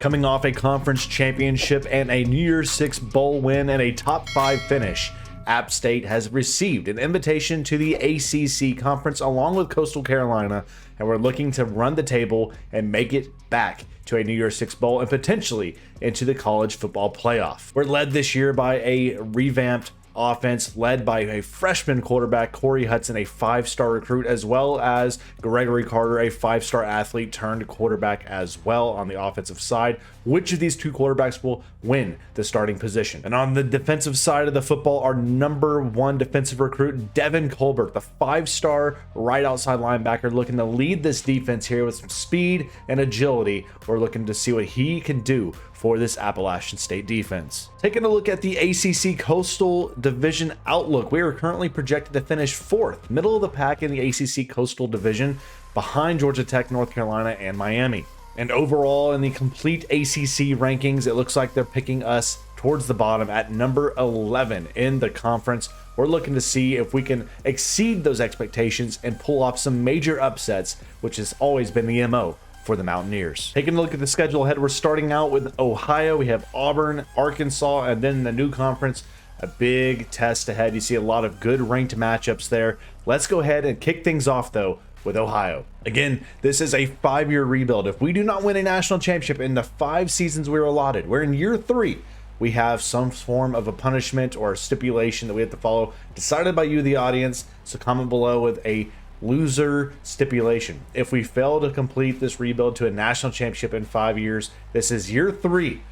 Coming off a conference championship and a New Year's Six bowl win and a top 5 finish, App State has received an invitation to the ACC conference along with Coastal Carolina, and we're looking to run the table and make it back to a New Year's Six bowl and potentially into the college football playoff. We're led this year by a revamped offense led by a freshman quarterback, Corey Hudson, a 5-star recruit, as well as Gregory Carter, a 5-star athlete turned quarterback as well on the offensive side. Which of these two quarterbacks will win the starting position? And on the defensive side of the football, our #1 defensive recruit, Devin Colbert, the 5-star right outside linebacker, looking to lead this defense here with some speed and agility. We're looking to see what he can do for this Appalachian State defense. Taking a look at the ACC Coastal Division outlook, we are currently projected to finish 4th, middle of the pack in the ACC Coastal Division, behind Georgia Tech, North Carolina, and Miami. And overall, in the complete ACC rankings, it looks like they're picking us towards the bottom at number 11 in the conference. We're looking to see if we can exceed those expectations and pull off some major upsets, which has always been the MO for the Mountaineers. Taking a look at the schedule ahead, we're starting out with Ohio. We have Auburn, Arkansas, and then the new conference, a big test ahead. You see a lot of good ranked matchups there. Let's go ahead and kick things off though with Ohio. Again, this is a 5-year rebuild. If we do not win a national championship in the 5 seasons we were allotted, we're in year 3. We have some form of a punishment or a stipulation that we have to follow, decided by you, the audience. So comment below with a loser stipulation. If we fail to complete this rebuild to a national championship in 5 years, this is year 3.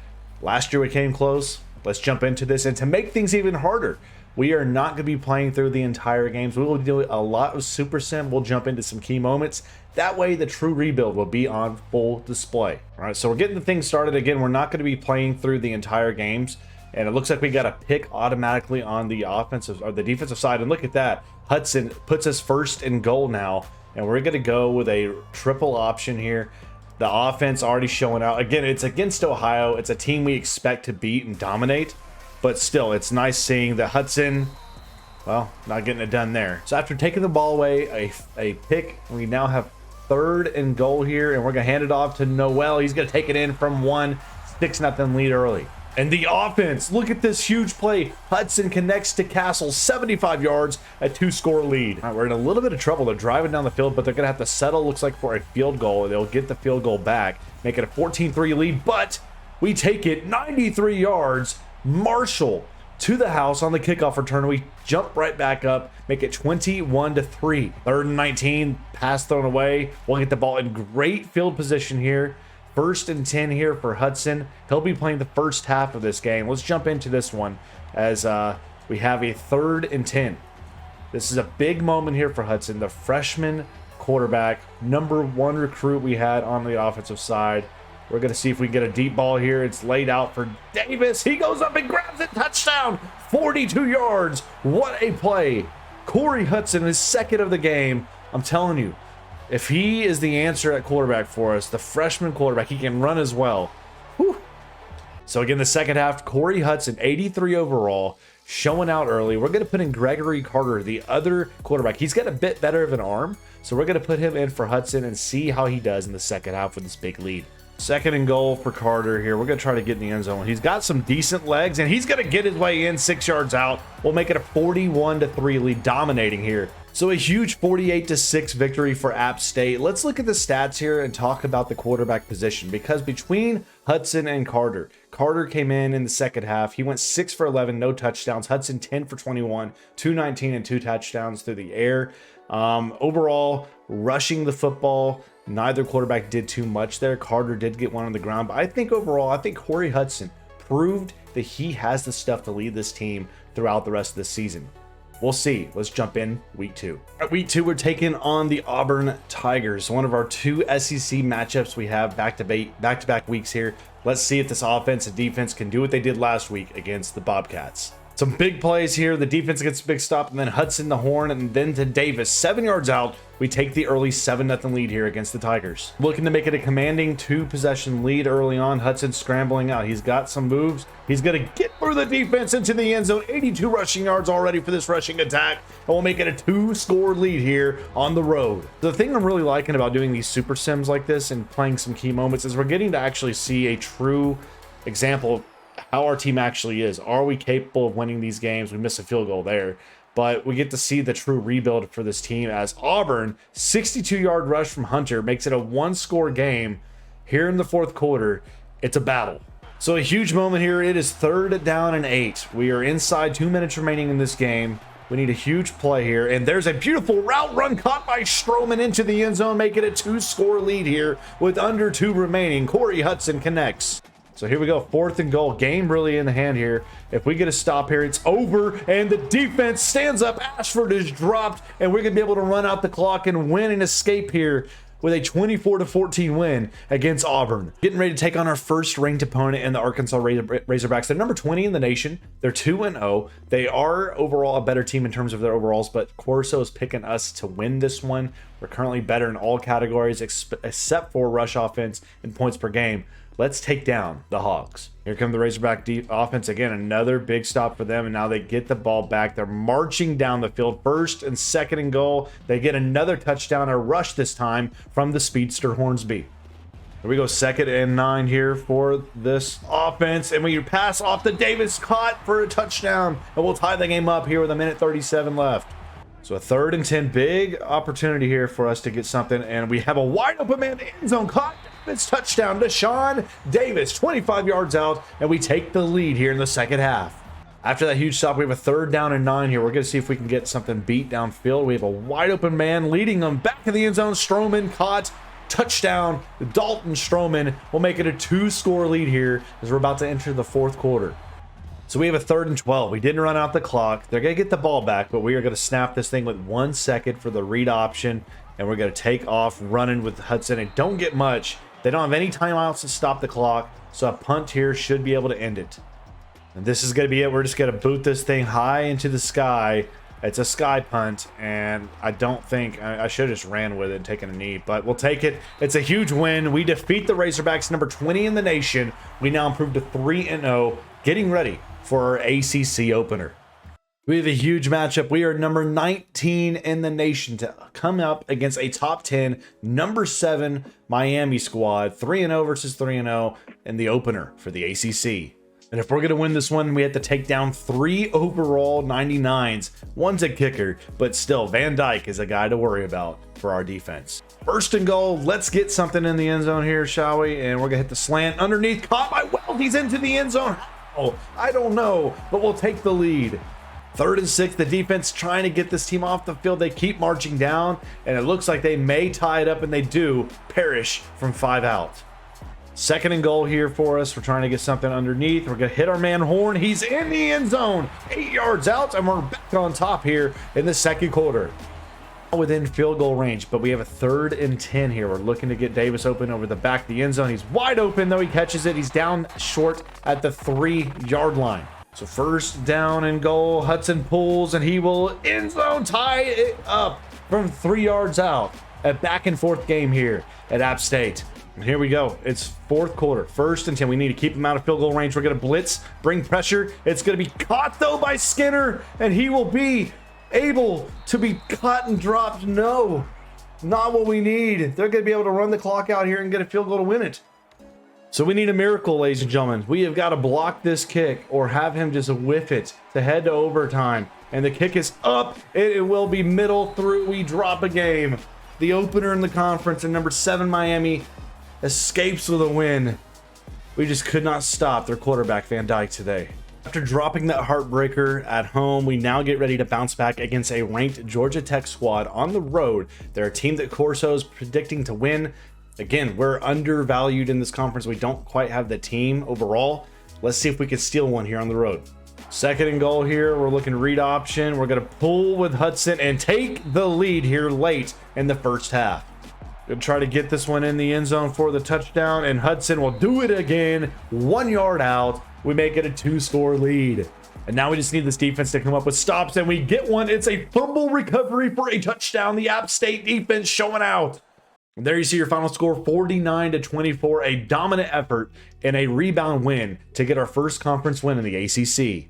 Last year we came close. Let's jump into this. And to make things even harder, we are not going to be playing through the entire games. We will do a lot of Super Sim. We'll jump into some key moments. That way the true rebuild will be on full display. All right, so we're getting the thing started. Again, we're not going to be playing through the entire games. And it looks like we got a pick automatically on the offensive or the defensive side. And look at that. Hudson puts us first and goal now. And we're going to go with a triple option here. The offense already showing out. Again, it's against Ohio. It's a team we expect to beat and dominate. But still, it's nice seeing that Hudson, well, not getting it done there. So after taking the ball away, a pick, we now have 3rd and goal here. And we're going to hand it off to Noel. He's going to take it in from 1, 6-0 lead early. And the offense, look at this huge play. Hudson connects to Castle, 75 yards, a 2-score lead. All right, we're in a little bit of trouble. They're driving down the field, but they're going to have to settle, looks like, for a field goal. They'll get the field goal back, make it a 14-3 lead, but we take it 93 yards. Marshall to the house on the kickoff return. We jump right back up, make it 21-3. 3rd and 19, pass thrown away. We'll get the ball in great field position here. 1st and 10 here for Hudson. He'll be playing the first half of this game. Let's jump into this one as we have a 3rd and 10. This is a big moment here for Hudson, the freshman quarterback, #1 recruit we had on the offensive side. We're going to see if we can get a deep ball here. It's laid out for Davis. He goes up and grabs it. Touchdown. 42 yards. What a play. Corey Hudson is 2nd of the game. I'm telling you, if he is the answer at quarterback for us, the freshman quarterback, he can run as well. Whew. So again, the second half, Corey Hudson, 83 overall, showing out early. We're going to put in Gregory Carter, the other quarterback. He's got a bit better of an arm, so we're going to put him in for Hudson and see how he does in the second half with this big lead. 2nd and goal for Carter here. We're going to try to get in the end zone. He's got some decent legs, and he's going to get his way in 6 yards out. We'll make it a 41-3 lead, dominating here. So a huge 48-6 victory for App State. Let's look at the stats here and talk about the quarterback position, because between Hudson and Carter came in the second half. He went 6 for 11, no touchdowns. Hudson 10 for 21, 219 and 2 touchdowns through the air. Overall, rushing the football, neither quarterback did too much there. Carter did get one on the ground, but I think overall, I think Corey Hudson proved that he has the stuff to lead this team throughout the rest of the season. We'll see. Let's jump in week 2. At week 2, we're taking on the Auburn Tigers, one of our 2 SEC matchups we have back-to-back weeks here. Let's see if this offense and defense can do what they did last week against the Bobcats. Some big plays here. The defense gets a big stop, and then Hudson the horn, and then to Davis. 7 yards out. We take the early 7-0 lead here against the Tigers. Looking to make it a commanding 2-possession lead early on. Hudson scrambling out. He's got some moves. He's going to get for the defense into the end zone. 82 rushing yards already for this rushing attack, and we'll make it a 2-score lead here on the road. The thing I'm really liking about doing these super sims like this and playing some key moments is we're getting to actually see a true example of how our team actually is. Are we capable of winning these games? We missed a field goal there, but we get to see the true rebuild for this team as Auburn, 62-yard rush from Hunter, makes it a 1-score game here in the fourth quarter. It's a battle. So a huge moment here. It is 3rd down and 8. We are inside 2 minutes remaining in this game. We need a huge play here, and there's a beautiful route run caught by Stroman into the end zone, making it a 2-score lead here with under 2 remaining. Corey Hudson connects. So here we go, 4th and goal. Game really in the hand here. If we get a stop here, it's over, and the defense stands up. Ashford is dropped, and we're going to be able to run out the clock and win and escape here with a 24-14 win against Auburn. Getting ready to take on our first ranked opponent in the Arkansas Razorbacks. They're number 20 in the nation. They're 2-0. They are overall a better team in terms of their overalls, but Corso is picking us to win this one. We're currently better in all categories except for rush offense and points per game. Let's take down the Hogs. Here come the Razorback offense again. Another big stop for them, and now they get the ball back. They're marching down the field. 1st and 2nd and goal. They get another touchdown, a rush this time from the speedster Hornsby. Here we go, 2nd and 9 here for this offense, and we pass off to Davis, caught for a touchdown, and we'll tie the game up here with 1:37 left. So a 3rd and 10, big opportunity here for us to get something, and we have a wide open man, end zone caught. It's touchdown to Sean Davis, 25 yards out, and we take the lead here in the second half. After that huge stop, we have a 3rd down and 9 here. We're going to see if we can get something beat downfield. We have a wide open man leading them back in the end zone. Stroman caught, touchdown. Dalton Stroman will make it a 2-score lead here as we're about to enter the fourth quarter. So we have a 3rd and 12. We didn't run out the clock. They're going to get the ball back, but we are going to snap this thing with 1 second for the read option, and we're going to take off running with Hudson and don't get much. They don't have any timeouts to stop the clock, so a punt here should be able to end it. And this is going to be it. We're just going to boot this thing high into the sky. It's a sky punt, and I don't think I should have just ran with it and taken a knee, but we'll take it. It's a huge win. We defeat the Razorbacks, number 20 in the nation. We now improve to 3-0, getting ready for our ACC opener. We have a huge matchup. We are number 19 in the nation to come up against a top 10, number 7 Miami squad, 3-0 versus 3-0 in the opener for the ACC. And if we're going to win this one, we have to take down 3 overall 99s. One's a kicker, but still, Van Dyke is a guy to worry about for our defense. 1st and goal. Let's get something in the end zone here, shall we? And we're going to hit the slant underneath. Caught by Weld. He's into the end zone. Oh, I don't know, but we'll take the lead. 3rd and 6, the defense trying to get this team off the field. They keep marching down, and it looks like they may tie it up, and they do. Parrish from 5 out. 2nd and goal here for us. We're trying to get something underneath. We're going to hit our man Horn. He's in the end zone, 8 yards out, and we're back on top here in the second quarter. Within field goal range, but we have a 3rd and 10 here. We're looking to get Davis open over the back of the end zone. He's wide open, though. He catches it. He's down short at the 3-yard line. So 1st down and goal. Hudson pulls, and he will end zone tie it up from 3 yards out. A back and forth game here at App State. And here we go. It's fourth quarter, 1st and 10. We need to keep him out of field goal range. We're going to blitz, bring pressure. It's going to be caught, though, by Skinner, and he will be able to be caught and dropped. No, not what we need. They're going to be able to run the clock out here and get a field goal to win it. So we need a miracle, ladies and gentlemen. We have got to block this kick or have him just whiff it to head to overtime. And the kick is up. It will be middle through. We drop a game. The opener in the conference, and number 7 Miami escapes with a win. We just could not stop their quarterback, Van Dyke, today. After dropping that heartbreaker at home, we now get ready to bounce back against a ranked Georgia Tech squad on the road. They're a team that Corso is predicting to win. Again, we're undervalued in this conference. We don't quite have the team overall. Let's see if we can steal one here on the road. 2nd and goal here. We're looking read option. We're going to pull with Hudson and take the lead here late in the first half. We'll try to get this one in the end zone for the touchdown, and Hudson will do it again. 1 yard out. We make it a 2-score lead. And now we just need this defense to come up with stops, and we get one. It's a fumble recovery for a touchdown. The App State defense showing out. And there you see your final score, 49-24, a dominant effort and a rebound win to get our first conference win in the ACC.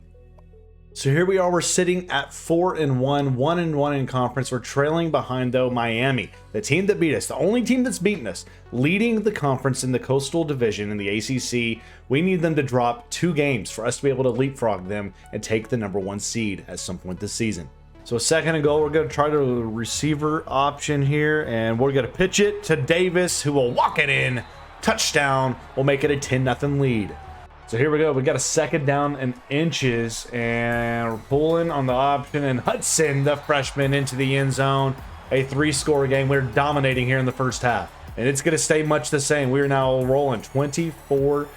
So here we are, we're sitting at 4-1, 1-1 in conference. We're trailing behind, though, Miami, the team that beat us, the only team that's beaten us, leading the conference in the Coastal Division in the ACC. We need them to drop 2 games for us to be able to leapfrog them and take the #1 seed at some point this season. So a second and goal, we're going to try to receiver option here, and we're going to pitch it to Davis, who will walk it in. Touchdown. We'll make it a 10-0 lead. So here we go. We got a second down and inches, and we're pulling on the option, and Hudson, the freshman, into the end zone. A 3-score game. We're dominating here in the first half, and it's going to stay much the same. We're now rolling 24-0.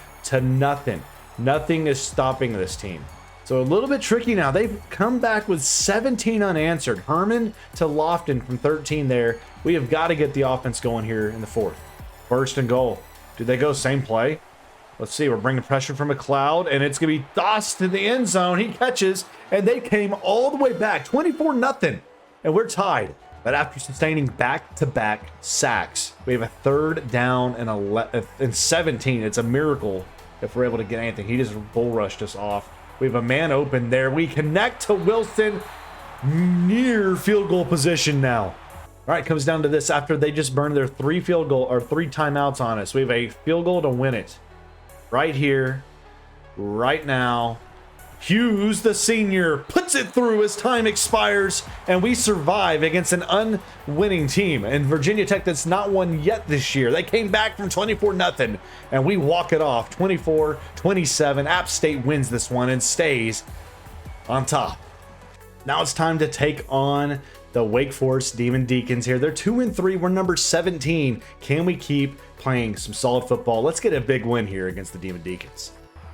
Nothing is stopping this team. So a little bit tricky now. They've come back with 17 unanswered. Herman to Lofton from 13 there. We have got to get the offense going here in the fourth. First and goal. Do they go same play? Let's see, we're bringing pressure from McLeod, and it's going to be tossed to the end zone. He catches, and they came all the way back, 24-0, and we're tied. But after sustaining back-to-back sacks, we have a third down and 17. It's a miracle if we're able to get anything. He just bull rushed us off. We have a man open there. We connect to Wilson, near field goal position now. All right, comes down to this. After they just burned their 3 timeouts on us, we have a field goal to win it. Right here, right now. Hughes, the senior, puts it through as time expires, and we survive against an unwinning team. And Virginia Tech that's not won yet this year. They came back from 24-0, and we walk it off 24-27. App State wins this one and stays on top. Now it's time to take on the Wake Forest Demon Deacons here. They're 2-3. We're number 17. Can we keep playing some solid football? Let's get a big win here against the Demon Deacons.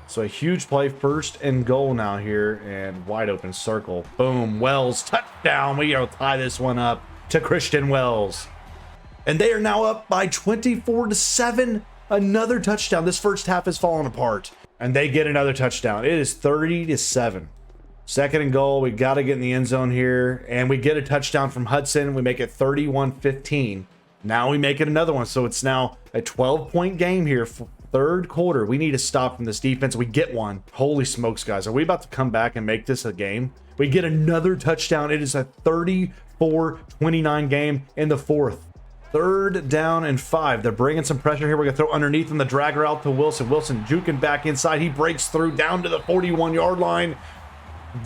So a huge play, first and goal now here, and wide open circle. Boom, Wells, touchdown. We will tie this one up to Christian Wells. And they are now up by 24-7. Another touchdown. This first half has fallen apart. And they get another touchdown. It is 30-7. Second and goal, we got to get in the end zone here, and we get a touchdown from Hudson. We make it 31-15. Now we make it another one, so it's now a 12-point game here. Third quarter, we need a stop from this defense. We get one. Holy smokes, guys. Are we about to come back and make this a game? We get another touchdown. It is a 34-29 game in the fourth. Third down and 5. They're bringing some pressure here. We're going to throw underneath him, the dragger out to Wilson. Wilson juking back inside. He breaks through down to the 41-yard line.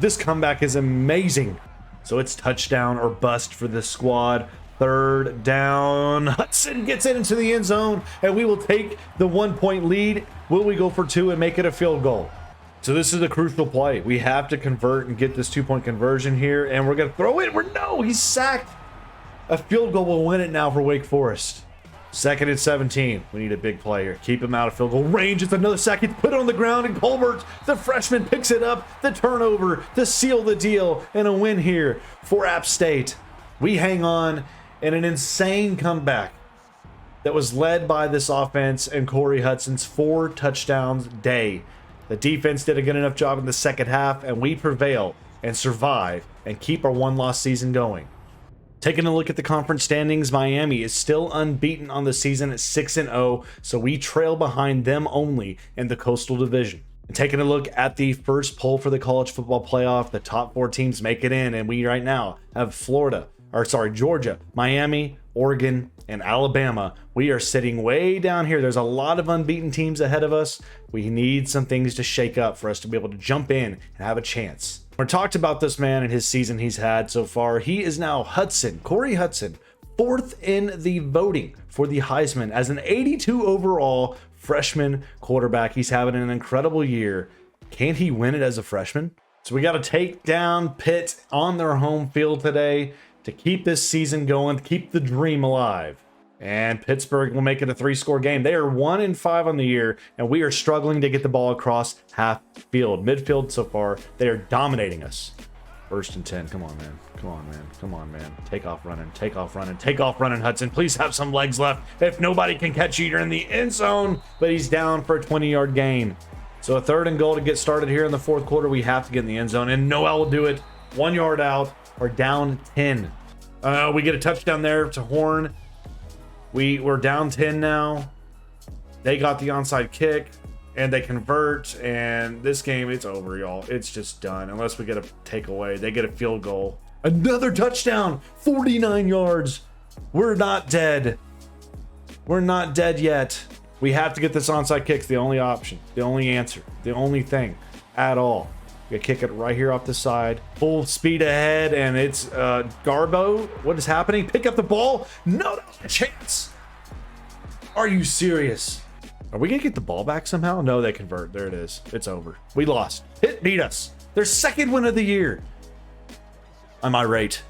This comeback is amazing. So it's touchdown or bust for this squad. Third down. Hudson gets it into the end zone, and we will take the 1-point lead. Will we go for 2 and make it a field goal? So this is a crucial play. We have to convert and get this 2-point conversion here, and we're going to throw it. No, he's sacked. A field goal will win it now for Wake Forest. Second and 17. We need a big play here. Keep him out of field goal range. It's another sack. He's put it on the ground, and Colbert, the freshman, picks it up. The turnover to seal the deal, and a win here for App State. We hang on in an insane comeback that was led by this offense and Corey Hudson's 4 touchdowns day. The defense did a good enough job in the second half, and we prevail and survive and keep our 1-loss season going. Taking a look at the conference standings, Miami is still unbeaten on the season at 6-0, so we trail behind them only in the Coastal Division. And taking a look at the first poll for the College Football Playoff, the top 4 teams make it in, and we right now have Georgia, Miami, Oregon, and Alabama. We are sitting way down here. There's a lot of unbeaten teams ahead of us. We need some things to shake up for us to be able to jump in and have a chance. We talked about this man and his season he's had so far. He is now Corey Hudson, 4th in the voting for the Heisman as an 82 overall freshman quarterback. He's having an incredible year. Can he win it as a freshman? So we got to take down Pitt on their home field today to keep this season going, to keep the dream alive. And Pittsburgh will make it a 3-score game. They are 1-5 on the year, and we are struggling to get the ball across half field. Midfield so far, they are dominating us. First and 10. Come on, man. Come on, man. Come on, man. Take off running. Take off running. Take off running, Hudson. Please have some legs left. If nobody can catch you, you're in the end zone, but he's down for a 20-yard gain. So a third and goal to get started here in the fourth quarter. We have to get in the end zone, and Noel will do it. 1 yard out. We're down 10. We get a touchdown there to Horn. We're down 10 now. They got the onside kick and they convert, and this game, it's over, y'all. It's just done unless we get a takeaway. They get a field goal. Another touchdown, 49 yards. We're not dead. We're not dead yet. We have to get this onside kick. It's the only option, the only answer, the only thing at all. We kick it right here off the side. Full speed ahead, and it's Garbo. What is happening? Pick up the ball. No, not a chance. Are you serious? Are we gonna get the ball back somehow? No, they convert. There it is. It's over. We lost. Pitt beat us. Their second win of the year. I'm irate.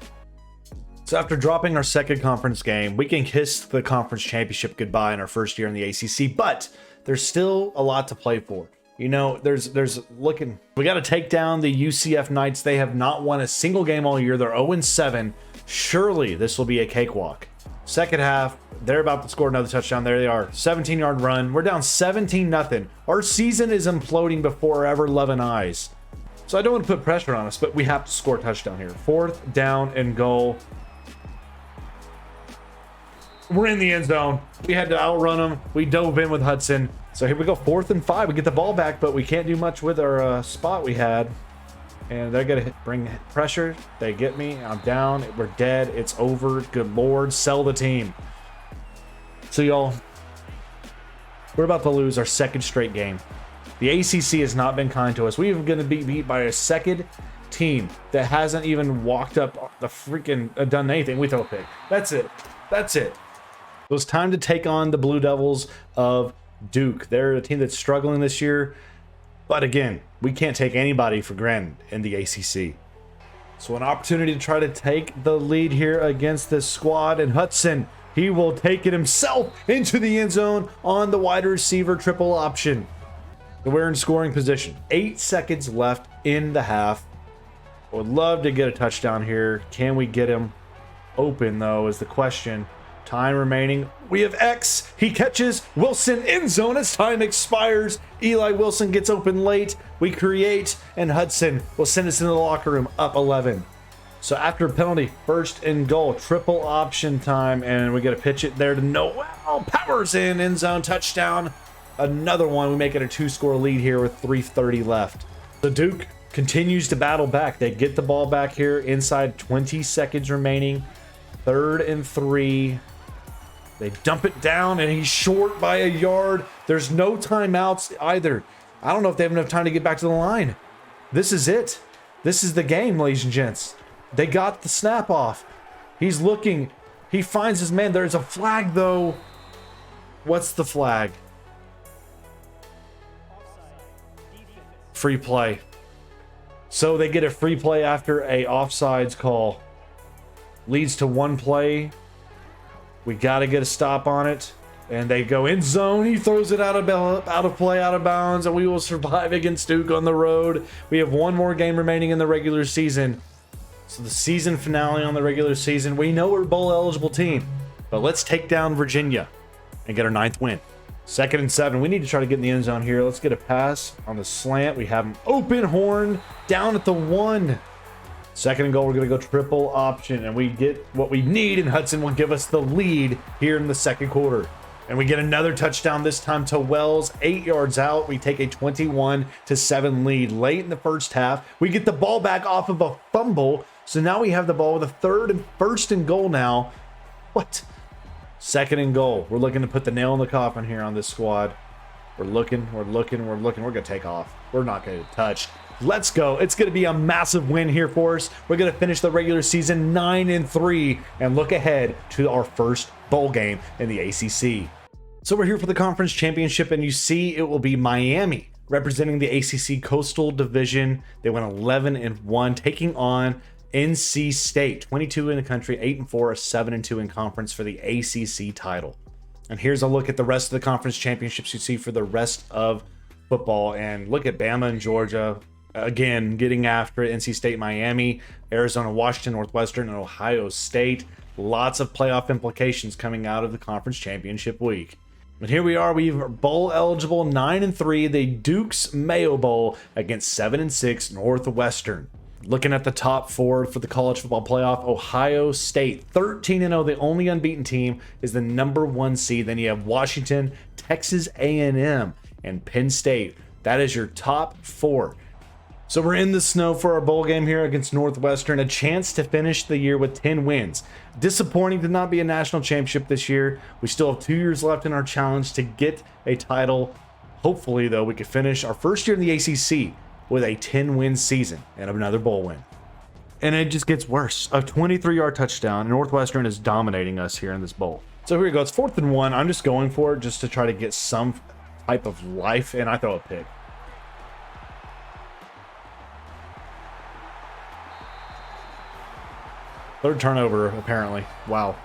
So after dropping our second conference game, we can kiss the conference championship goodbye in our first year in the ACC, but there's still a lot to play for. You know, we got to take down the UCF Knights. They have not won a single game all year. They're 0-7. Surely this will be a cakewalk. Second half, they're about to score another touchdown. There they are. 17-yard run. We're down 17-0. Our season is imploding before our ever-loving eyes. So I don't want to put pressure on us, but we have to score a touchdown here. 4th down and goal. We're in the end zone. We had to outrun them. We dove in with Hudson. So here we go, 4th and 5. We get the ball back, but we can't do much with our spot we had. And they're going to bring pressure. They get me. I'm down. We're dead. It's over. Good Lord. Sell the team. So, y'all, we're about to lose our second straight game. The ACC has not been kind to us. We're going to be beat by a second team that hasn't even walked up the freaking done anything. We throw a pick. That's it. That's it. It was time to take on the Blue Devils of Duke. They're a team that's struggling this year. But again, we can't take anybody for granted in the ACC. So an opportunity to try to take the lead here against this squad. And Hudson, he will take it himself into the end zone on the wide receiver triple option. We're in scoring position. 8 seconds left in the half. Would love to get a touchdown here. Can we get him open, though, is the question. Time remaining. We have X. He catches. Wilson end zone as time expires. Eli Wilson gets open late. We create, and Hudson will send us into the locker room up 11. So after a penalty, 1st and goal, triple option time, and we got to pitch it there to Noel. Powers in, end zone, touchdown. Another one. We make it a 2-score lead here with 3:30 left. The Duke continues to battle back. They get the ball back here inside 20 seconds remaining. 3rd and 3. They dump it down, and he's short by a yard. There's no timeouts either. I don't know if they have enough time to get back to the line. This is it. This is the game, ladies and gents. They got the snap off. He's looking. He finds his man. There's a flag, though. What's the flag? Free play. So they get a free play after a offsides call. Leads to 1 play. We got to get a stop on it. And they go in zone. He throws it out of play, out of bounds. And we will survive against Duke on the road. We have 1 more game remaining in the regular season. So the season finale on the regular season. We know we're a bowl eligible team. But let's take down Virginia and get our 9th win. 2nd and 7. We need to try to get in the end zone here. Let's get a pass on the slant. We have him open, horn down at the 1. 2nd and goal, we're going to go triple option, and we get what we need, and Hudson will give us the lead here in the 2nd quarter. And we get another touchdown, this time to Wells, 8 yards out. We take a 21-7 lead late in the first half. We get the ball back off of a fumble, so now we have the ball with a 1st and goal now. What? 2nd and goal. We're looking to put the nail in the coffin here on this squad. We're looking. We're going to take off. We're not going to get touched. Let's go. It's going to be a massive win here for us. We're going to finish the regular season 9-3 and look ahead to our first bowl game in the ACC. So we're here for the conference championship, and you see it will be Miami representing the ACC Coastal Division. They went 11-1, taking on NC State, 22 in the country, 8-4, 7-2 in conference for the ACC title. And here's a look at the rest of the conference championships you see for the rest of football. And look at Bama and Georgia. Again, getting after it. NC State, Miami, Arizona, Washington, Northwestern, and Ohio State. Lots of playoff implications coming out of the conference championship week. But here we are. We're bowl eligible, 9-3. The Duke's Mayo Bowl against 7-6 Northwestern. Looking at the top four for the college football playoff, Ohio State, 13-0, the only unbeaten team, is the #1 seed. Then you have Washington, Texas A&M, and Penn State. That is your top four. So we're in the snow for our bowl game here against Northwestern, a chance to finish the year with 10 wins. Disappointing to not be a national championship this year. We still have 2 years left in our challenge to get a title. Hopefully, though, we could finish our first year in the ACC with a 10-win season and another bowl win. And it just gets worse. A 23-yard touchdown, and Northwestern is dominating us here in this bowl. So here we go. It's 4th and 1. I'm just going for it just to try to get some type of life, and I throw a pick. Third turnover, apparently. Wow.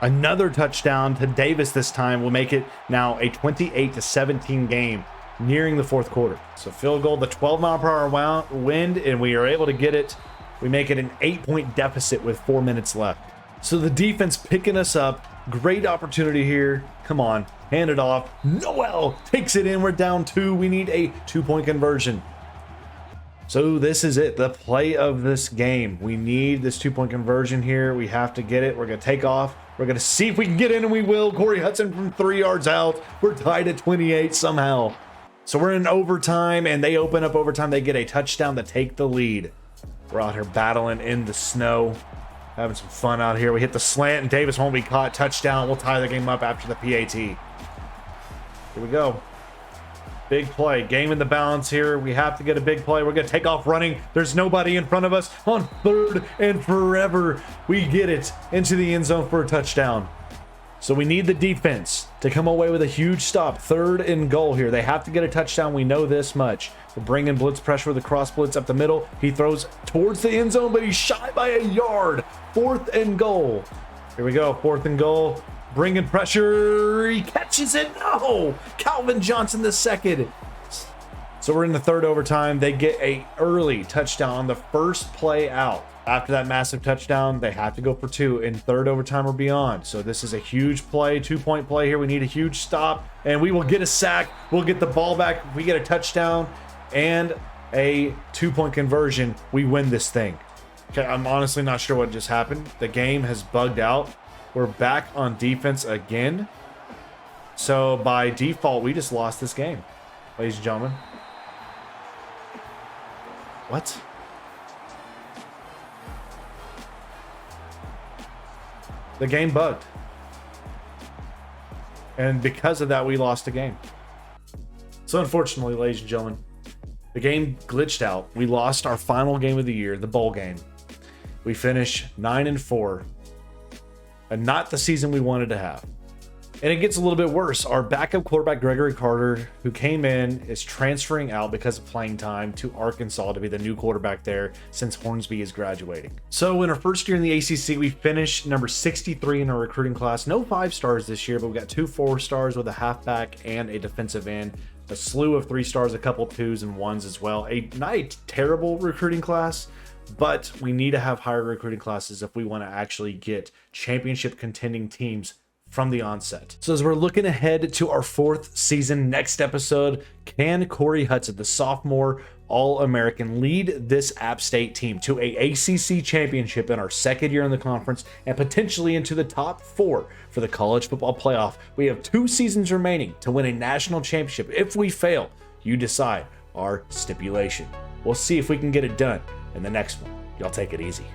Another touchdown to Davis this time will make it now a 28-17 game nearing the fourth quarter. So field goal, the 12-mile-per-hour wind, and we are able to get it. We make it an 8-point deficit with 4 minutes left. So the defense picking us up. Great opportunity here. Come on, hand it off. Noel takes it in. We're down 2. We need a 2-point conversion. So this is it, the play of this game. We need this 2-point conversion here. We have to get it. We're going to take off. We're going to see if we can get in, and we will. Corey Hudson from 3 yards out. We're tied at 28 somehow. So we're in overtime, and they open up overtime. They get a touchdown to take the lead. We're out here battling in the snow, having some fun out here. We hit the slant, and Davis won't be caught. Touchdown. We'll tie the game up after the PAT. Here we go. Big play. Game in the balance here. We have to get a big play. We're going to take off running. There's nobody in front of us. On 3rd and forever, we get it into the end zone for a touchdown. So we need the defense to come away with a huge stop. 3rd and goal here. They have to get a touchdown. We know this much. We're bringing blitz pressure with a cross blitz up the middle. He throws towards the end zone, but he's shy by a yard. 4th and goal. Here we go. 4th and goal. Bringing pressure. He catches it. No! Calvin Johnson the second. So we're in the 3rd overtime. They get a early touchdown on the first play out. After that massive touchdown, they have to go for 2 in 3rd overtime or beyond. So this is a huge play, 2-point play here. We need a huge stop, and we will get a sack. We'll get the ball back. If we get a touchdown and a 2-point conversion, we win this thing. Okay, I'm honestly not sure what just happened. The game has bugged out. We're back on defense again. So by default, we just lost this game, ladies and gentlemen. What? The game bugged. And because of that, we lost a game. So unfortunately, ladies and gentlemen, the game glitched out. We lost our final game of the year, the bowl game. We finish 9-4. And not the season we wanted to have. And it gets a little bit worse. Our backup quarterback, Gregory Carter, who came in, is transferring out because of playing time to Arkansas to be the new quarterback there since Hornsby is graduating. So in our first year in the ACC, we finished number 63 in our recruiting class. No 5-stars this year, but we got 2 4-stars with a halfback and a defensive end. A slew of 3-stars, a couple 2s and 1s as well. Not a terrible recruiting class, but we need to have higher recruiting classes if we want to actually get championship contending teams from the onset. So as we're looking ahead to our 4th season, next episode, can Corey Hudson, the sophomore All-American, lead this App State team to a ACC championship in our 2nd year in the conference and potentially into the top 4 for the college football playoff? We have 2 seasons remaining to win a national championship. If we fail, you decide our stipulation. We'll see if we can get it done in the next one. Y'all take it easy.